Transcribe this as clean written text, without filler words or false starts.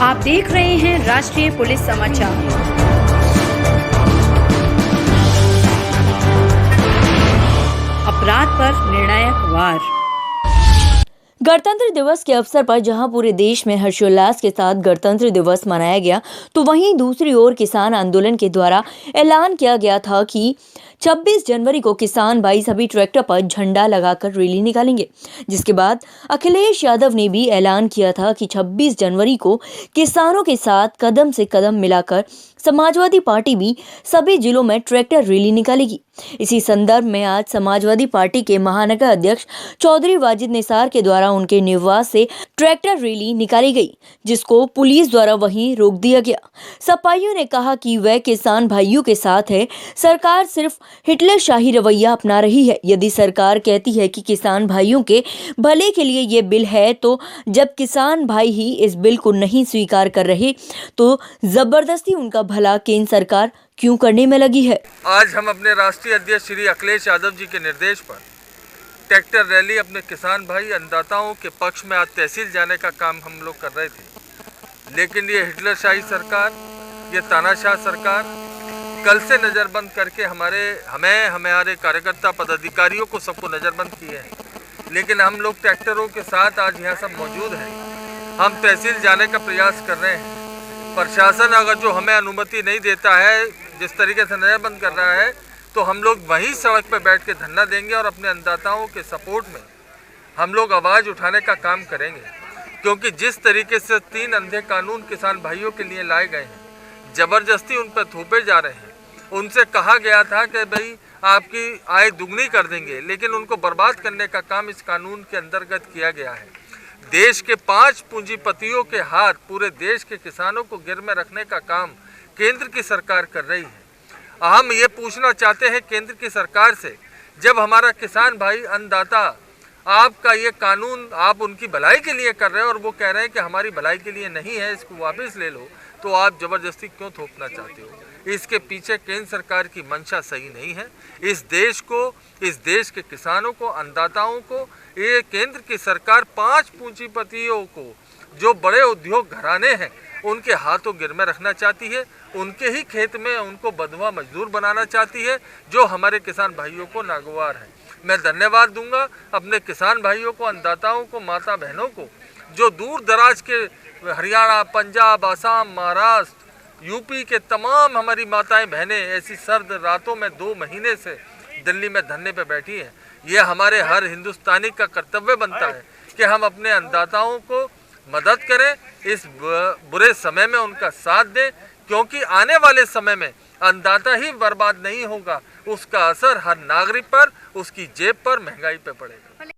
आप देख रहे हैं राष्ट्रीय पुलिस समाचार। अपराध पर निर्णायक वार। गणतंत्र दिवस के अवसर पर जहां पूरे देश में हर्षोल्लास के साथ गणतंत्र दिवस मनाया गया, तो वहीं दूसरी ओर किसान आंदोलन के द्वारा ऐलान किया गया था कि 26 जनवरी को किसान भाई सभी ट्रैक्टर पर झंडा लगाकर रैली निकालेंगे। जिसके बाद अखिलेश यादव ने भी ऐलान किया था कि 26 जनवरी को किसानों के साथ कदम से कदम मिलाकर समाजवादी पार्टी भी सभी जिलों में ट्रैक्टर रैली निकालेगी। इसी संदर्भ में आज समाजवादी पार्टी के महानगर अध्यक्ष चौधरी वाजिद निसार के द्वारा उनके निवास से ट्रैक्टर रैली निकाली गई, जिसको पुलिस द्वारा वहीं रोक दिया गया। सपाइयों ने कहा कि वह किसान भाइयों के साथ है। सरकार सिर्फ हिटलर शाही रवैया अपना रही है। यदि सरकार कहती है कि किसान भाइयों के भले के लिए ये बिल है, तो जब किसान भाई ही इस बिल को नहीं स्वीकार कर रहे, तो जबरदस्ती उनका भला केंद्र सरकार क्यों करने में लगी है। आज हम अपने राष्ट्रीय अध्यक्ष श्री अखिलेश यादव जी के निर्देश पर ट्रैक्टर रैली अपने किसान भाई अन्नदाताओं के पक्ष में आज तहसील जाने का काम हम लोग कर रहे थे। लेकिन ये हिटलरशाही सरकार, ये तानाशाह सरकार कल से नज़रबंद करके हमारे कार्यकर्ता पदाधिकारियों को सबको नज़रबंद किए हैं। लेकिन हम लोग ट्रैक्टरों के साथ आज यहाँ सब मौजूद हैं। हम तहसील जाने का प्रयास कर रहे हैं। प्रशासन अगर जो हमें अनुमति नहीं देता है, जिस तरीके से नज़रबंद कर रहा है, तो हम लोग वहीं सड़क पर बैठ के धरना देंगे और अपने अन्नदाताओं के सपोर्ट में हम लोग आवाज़ उठाने का काम करेंगे। क्योंकि जिस तरीके से 3 अंधे कानून किसान भाइयों के लिए लाए गए हैं, ज़बरदस्ती उन पर थोपे जा रहे हैं। उनसे कहा गया था कि भाई आपकी आय दुगनी कर देंगे, लेकिन उनको बर्बाद करने का काम इस कानून के अंतर्गत किया गया है। देश के 5 पूंजीपतियों के हाथ पूरे देश के किसानों को गिर में रखने का काम केंद्र की सरकार कर रही है। हम ये पूछना चाहते हैं केंद्र की सरकार से, जब हमारा किसान भाई अन्नदाता आपका ये कानून आप उनकी भलाई के लिए कर रहे हैं और वो कह रहे हैं कि हमारी भलाई के लिए नहीं है, इसको वापस ले लो, तो आप ज़बरदस्ती क्यों थोपना चाहते हो? इसके पीछे केंद्र सरकार की मंशा सही नहीं है। इस देश के किसानों को, अन्नदाताओं को, ये केंद्र की सरकार 5 पूंजीपतियों को, जो बड़े उद्योग घराने हैं, उनके हाथों गिर में रखना चाहती है। उनके ही खेत में उनको बंधुआ मजदूर बनाना चाहती है, जो हमारे किसान भाइयों को नागवार है। मैं धन्यवाद दूंगा अपने किसान भाइयों को, अन्नदाताओं को, माता बहनों को, जो दूर दराज के हरियाणा, पंजाब, असम, महाराष्ट्र, यूपी के तमाम हमारी माताएं बहनें ऐसी सर्द रातों में 2 महीने से दिल्ली में धरने पे बैठी हैं। ये हमारे हर हिंदुस्तानी का कर्तव्य बनता है कि हम अपने अन्नदाताओं को मदद करें, इस बुरे समय में उनका साथ दें, क्योंकि आने वाले समय में अन्नदाता ही बर्बाद नहीं होगा, उसका असर हर नागरिक पर, उसकी जेब पर, महंगाई पे पड़ेगा।